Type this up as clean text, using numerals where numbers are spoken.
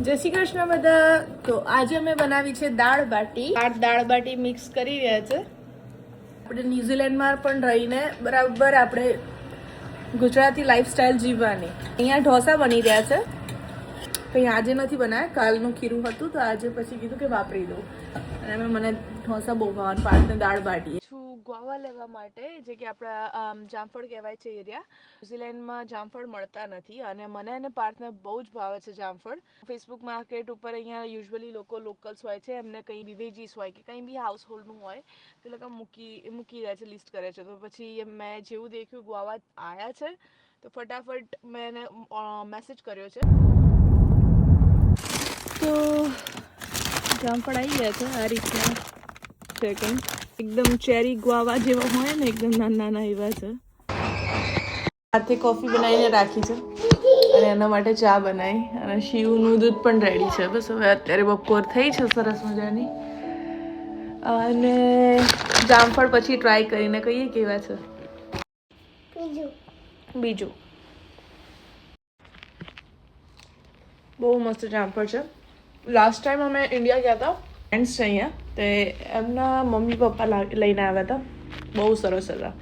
જય શ્રી કૃષ્ણ બધા. તો આજે અમે બનાવી છે દાળ બાટી. દાળ બાટી મિક્સ કરી રહ્યા છે. આપણે ન્યુઝીલેન્ડમાં પણ રહીને બરાબર આપણે ગુજરાતી લાઈફસ્ટાઈલ જીવવાની. અહીંયા ઢોસા બની રહ્યા છે. કંઈ આજે નથી બનાવ્યા, કાલનું ખીરું હતું તો આજે પછી કીધું કે વાપરી દઉં. અને મને ઢોસા બહુ ભાવવાનું, પાર્ટને દાળ બાટી છું ગોવા લેવા માટે, જે કે આપણા જામફળ કહેવાય છે એરિયા. ન્યુઝીલેન્ડમાં જામફળ મળતા નથી અને મને અને પાર્થને બહુ જ ભાવે છે જામફળ. ફેસબુક માર્કેટ ઉપર અહીંયા યુઝ્યુઅલી લોકો લોકલ્સ હોય છે, એમને કંઈ બી વેજીસ હોય કે કંઈ બી હાઉસહોલ્ડનું હોય તો લોકો મૂકી રહ્યા છે, લિસ્ટ કરે છે. તો પછી મેં જેવું દેખ્યું ગોવા આવ્યા છે તો ફટાફટ મેં એને મેસેજ કર્યો છે. તો જામફળ આવી ગયા છે આ રીતના છે, કંઈ એકદમ ચેરી ગુઆવા જેવા હોય ને, એકદમ નાના નાના એવા છે. હાથે કોફી બનાવીને રાખી છે અને એના માટે ચા બનાવી, અને શિવનું દૂધ પણ રેડી છે. બસ હવે અત્યારે બપોર થઈ છે સરસ મજાની. અને જામફળ પછી ટ્રાય કરીને કહીએ કેવા છે. બીજું બહુ મસ્ત જામફળ છે. લાસ્ટ ટાઈમ અમે ઇન્ડિયા ગયા હતા, ફ્રેન્ડ્સ છે અહીંયા, તો એમના મમ્મી પપ્પા લઈને આવ્યા હતા. બહુ સરસ હતા.